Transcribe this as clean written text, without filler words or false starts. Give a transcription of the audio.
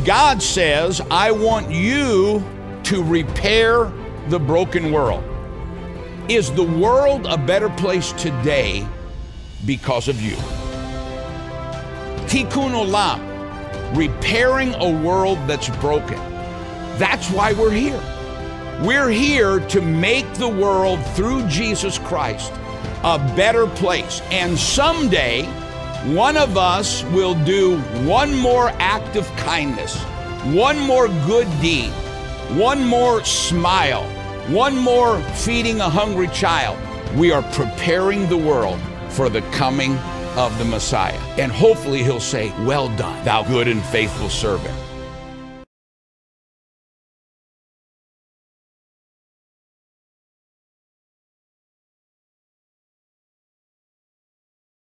God says, I want you to repair the broken world. Is the world a better place today because of you? Tikkun Olam, repairing a world that's broken. That's why we're here. We're here to make the world, through Jesus Christ, a better place. And someday, one of us will do one more act of kindness, one more good deed, one more smile, one more feeding a hungry child. We are preparing the world for the coming of the Messiah. And hopefully he'll say, well done, thou good and faithful servant.